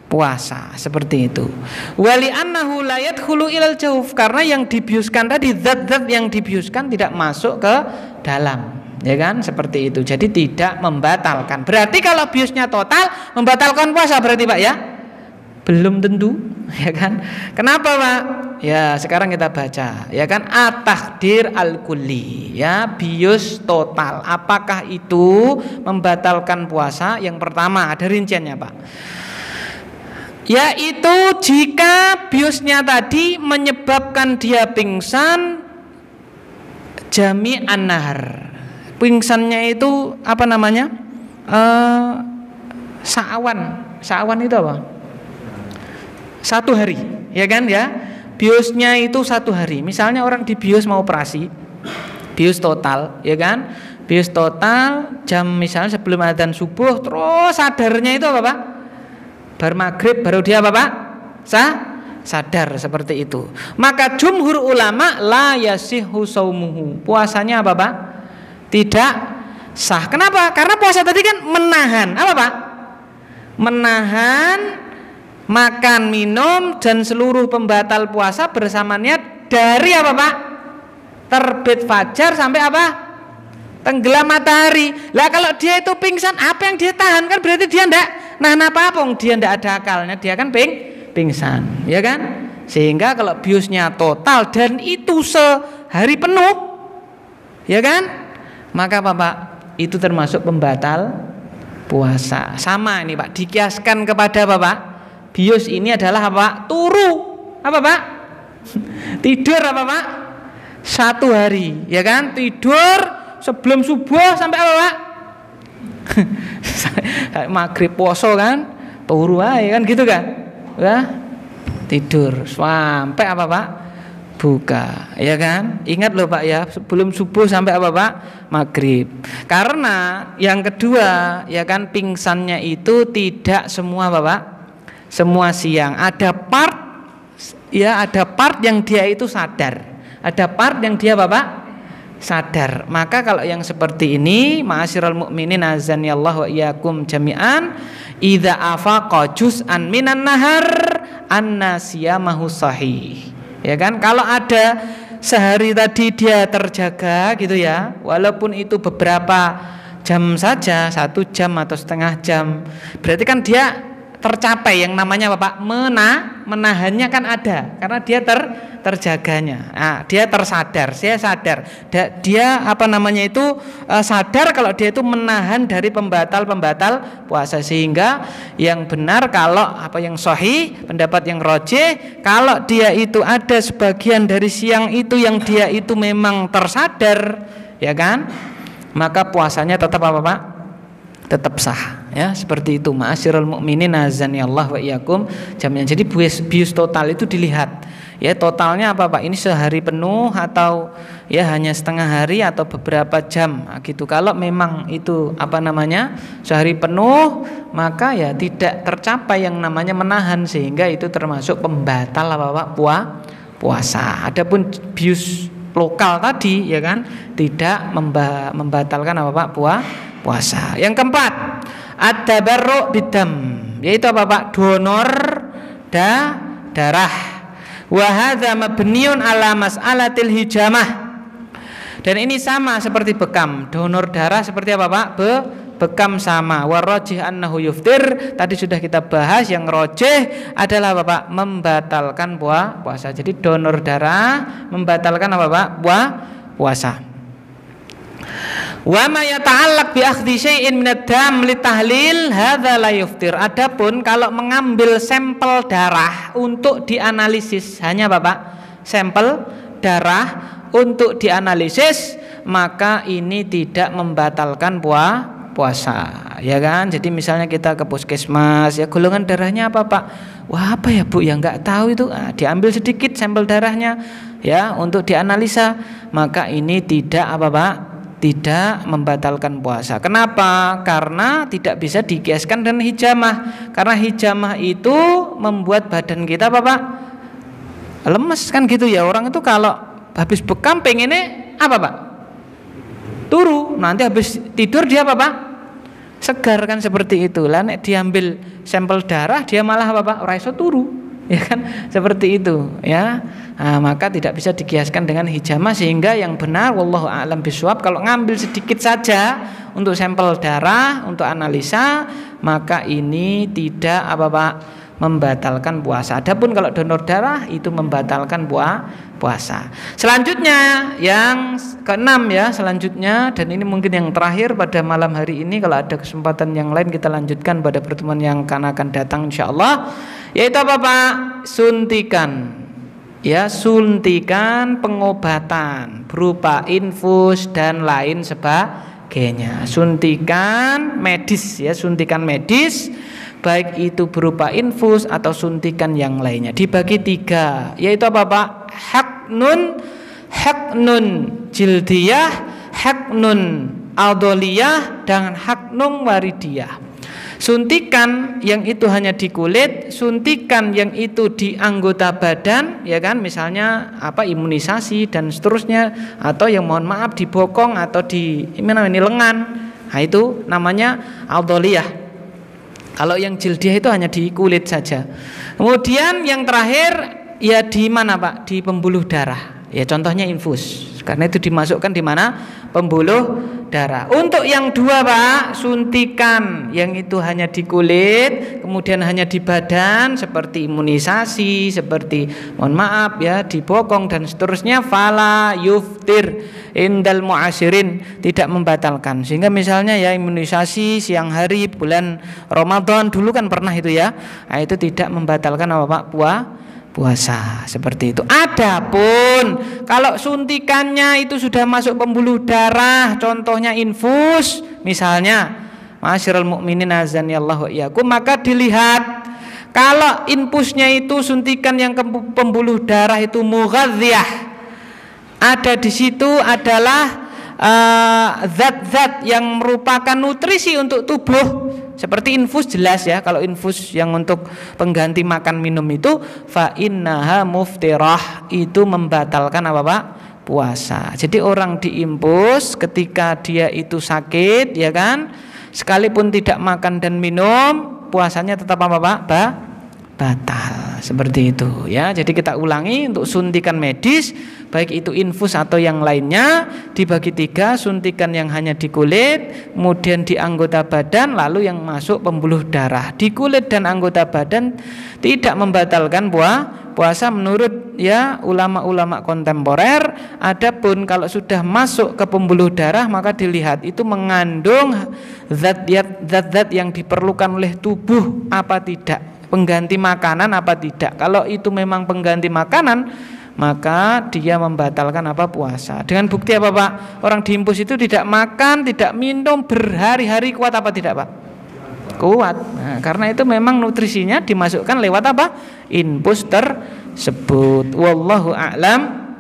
Speaker 1: Puasa, seperti itu. Wali annahu la yadkhulu ilal jawf, karena yang dibiuskan tadi, zat-zat yang dibiuskan tidak masuk ke dalam, ya kan? Seperti itu. Jadi tidak membatalkan. Berarti kalau biusnya total membatalkan puasa berarti Pak ya? Belum tentu, ya kan? Kenapa Pak? Ya sekarang kita baca, ya kan, at-takhdir al-kulli, ya, bius total. Apakah itu membatalkan puasa? Yang pertama ada rinciannya Pak, yaitu jika biusnya tadi menyebabkan dia pingsan jami'an nahar. Pingsannya itu apa namanya? Sa'awan itu apa? 1 hari, ya kan ya? Biusnya itu 1 hari. Misalnya orang dibius mau operasi, bius total, ya kan? Bius total jam misalnya sebelum adzan subuh, terus sadarnya itu apa Pak? Baru maghrib baru dia apa Pak? Sadar seperti itu. Maka jumhur ulama la yasihhu saumuhu. Puasanya apa Pak? Tidak sah. Kenapa? Karena puasa tadi kan menahan apa Pak? Menahan makan, minum dan seluruh pembatal puasa bersama niat dari apa Pak? Terbit fajar sampai apa? Tenggelam matahari. Lah kalau dia itu pingsan, apa yang dia tahan? Kan berarti dia enggak apa-apa, dia enggak ada akalnya, dia kan pingsan, ya kan? Sehingga kalau biusnya total dan itu sehari penuh, ya kan? Maka Pak, itu termasuk pembatal puasa. Sama ini Pak, dikiaskan kepada apa Pak? Bius ini adalah apa? Turu. Apa Pak? Tidur apa Pak? 1 hari, ya kan? Tidur sebelum subuh sampai apa Pak? Maghrib poso kan? Turu aja kan gitu kan? Ya? Tidur sampai apa Pak? Buka, ya kan? Ingat loh Pak ya, sebelum subuh sampai apa Pak? Maghrib. Karena yang kedua, ya kan, pingsannya itu tidak semua Pak, semua siang. Ada part, ya, ada part yang dia itu sadar, ada part yang dia Bapak sadar. Maka kalau yang seperti ini, ma'asyiral mukminin azanillahu wa iyyakum jami'an, idza afaqa juz'an minan nahar anna siyamahu sahih. Ya kan, kalau ada sehari tadi dia terjaga gitu ya, walaupun itu beberapa jam saja, 1 jam atau setengah jam, berarti kan dia tercapai yang namanya Bapak menahannya kan ada, karena dia terjaganya. Nah, dia tersadar, saya sadar. Dia apa namanya itu sadar kalau dia itu menahan dari pembatal puasa, sehingga yang benar kalau apa yang sahih, pendapat yang rajih, kalau dia itu ada sebagian dari siang itu yang dia itu memang tersadar, ya kan? Maka puasanya tetap apa Pak? Tetap sah, ya, seperti itu. Ma'asyiral mukminin azanillahu wa iyyakum jami'an. Jadi bius total itu dilihat, ya, totalnya apa Pak? Ini sehari penuh atau ya hanya setengah hari atau beberapa jam gitu. Kalau memang itu apa namanya sehari penuh, maka ya tidak tercapai yang namanya menahan, sehingga itu termasuk pembatal apa Pak? Puasa. Adapun bius lokal tadi, ya kan, tidak membatalkan apa Pak? Puasa. Yang keempat, at-tabarru bidam, yaitu apa Pak? Donor darah. Wa hadza mabniun ala mas'alatil hijamah. Dan ini sama seperti bekam. Donor darah seperti apa Pak? Bekam sama. Warrajih annahu yuftir, tadi sudah kita bahas, yang rojih adalah Bapak membatalkan puasa. Jadi donor darah membatalkan apa Pak? Puasa. Wa ma yata'allaq bi akhdhi syai'in min ad-dam li tahlil hadza la yuftir. Adapun kalau mengambil sampel darah untuk dianalisis, hanya Bapak sampel darah untuk dianalisis, maka ini tidak membatalkan puasa, ya kan? Jadi misalnya kita ke puskesmas, ya golongan darahnya apa Pak? Wah apa ya Bu? Ya nggak tahu itu. Diambil sedikit sampel darahnya, ya untuk dianalisa, maka ini tidak apa Pak? Tidak membatalkan puasa. Kenapa? Karena tidak bisa dikiaskan dengan hijamah. Karena hijamah itu membuat badan kita apa Pak? Lemes kan gitu ya. Orang itu kalau habis bekam pengennya apa Pak? Turu. Nanti habis tidur dia apa Pak? Segar kan, seperti itu. Lah nek diambil sampel darah dia malah apa Pak? Ora iso turu. Ya kan? Seperti itu ya. Nah, maka tidak bisa dikiaskan dengan hijamah, sehingga yang benar wallahu a'lam bishawab, kalau ngambil sedikit saja untuk sampel darah untuk analisa, maka ini tidak apa Pak? Membatalkan puasa. Adapun kalau donor darah itu membatalkan puasa. Selanjutnya yang keenam ya, selanjutnya, dan ini mungkin yang terakhir pada malam hari ini, kalau ada kesempatan yang lain kita lanjutkan pada pertemuan yang akan datang insyaallah, yaitu apa Pak? Suntikan. Ya, suntikan pengobatan berupa infus dan lain sebagainya. Suntikan medis ya, suntikan medis, baik itu berupa infus atau suntikan yang lainnya, dibagi 3, yaitu apa Pak? Haknun jildiyah, haknun adoliyah, dan haknun waridiyah. Suntikan yang itu hanya di kulit, suntikan yang itu di anggota badan, ya kan, misalnya apa imunisasi dan seterusnya, atau yang mohon maaf di bokong atau di lengan. Nah itu namanya adoliyah. Kalau yang jildiyah itu hanya di kulit saja. Kemudian yang terakhir ya di mana Pak? Di pembuluh darah. Ya contohnya infus. Karena itu dimasukkan di mana? Pembuluh darah. Untuk yang 2 Pak, suntikan yang itu hanya di kulit, kemudian hanya di badan, seperti imunisasi, seperti mohon maaf ya di bokong dan seterusnya, fala yuftir indal mu'asyirin, tidak membatalkan. Sehingga misalnya ya imunisasi siang hari bulan Ramadan dulu kan pernah itu ya. Nah, itu tidak membatalkan apa Pak? Puasa, seperti itu. Adapun kalau suntikannya itu sudah masuk pembuluh darah, contohnya infus misalnya, ma'asyiral mukminin azanillahu wa iyyakum, maka dilihat kalau infusnya itu suntikan yang ke pembuluh darah itu mughadziyah, ada di situ adalah zat-zat yang merupakan nutrisi untuk tubuh. Seperti infus jelas ya, kalau infus yang untuk pengganti makan minum itu fa innaha muftirah, itu membatalkan apa Pak? Puasa. Jadi orang diimpus ketika dia itu sakit ya kan, sekalipun tidak makan dan minum, puasanya tetap apa Pak? Batal. Seperti itu ya. Jadi kita ulangi, untuk suntikan medis baik itu infus atau yang lainnya dibagi 3, suntikan yang hanya di kulit, kemudian di anggota badan, lalu yang masuk pembuluh darah. Di kulit dan anggota badan tidak membatalkan puasa menurut ya ulama-ulama kontemporer. Adapun kalau sudah masuk ke pembuluh darah, maka dilihat itu mengandung zat-zat yang diperlukan oleh tubuh apa tidak, pengganti makanan apa tidak. Kalau itu memang pengganti makanan, maka dia membatalkan apa? Puasa. Dengan bukti apa Pak? Orang diimpus itu tidak makan, tidak minum berhari-hari, kuat apa tidak Pak? Kuat. Nah, karena itu memang nutrisinya dimasukkan lewat apa? Infus tersebut. Wallahu a'lam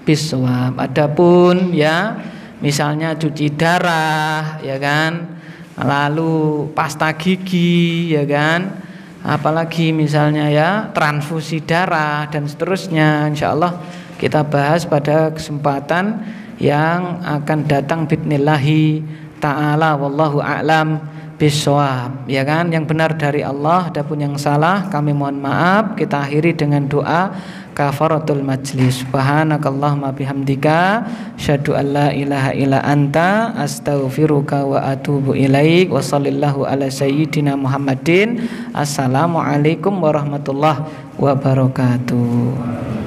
Speaker 1: bishawab. Adapun ya misalnya cuci darah ya kan, lalu pasta gigi ya kan, apalagi misalnya ya transfusi darah dan seterusnya, insyaallah kita bahas pada kesempatan yang akan datang bismillahi ta'ala. Wallahu a'lam bisawab, ya kan, yang benar dari Allah, adapun yang salah kami mohon maaf. Kita akhiri dengan doa kafaratul majlis. Subhanakallahumma bihamdika asyhadu an la ilaha illa anta astaghfiruka wa atubu ilaik. Wa sallallahu ala sayyidina Muhammadin. Assalamualaikum warahmatullahi wabarakatuh.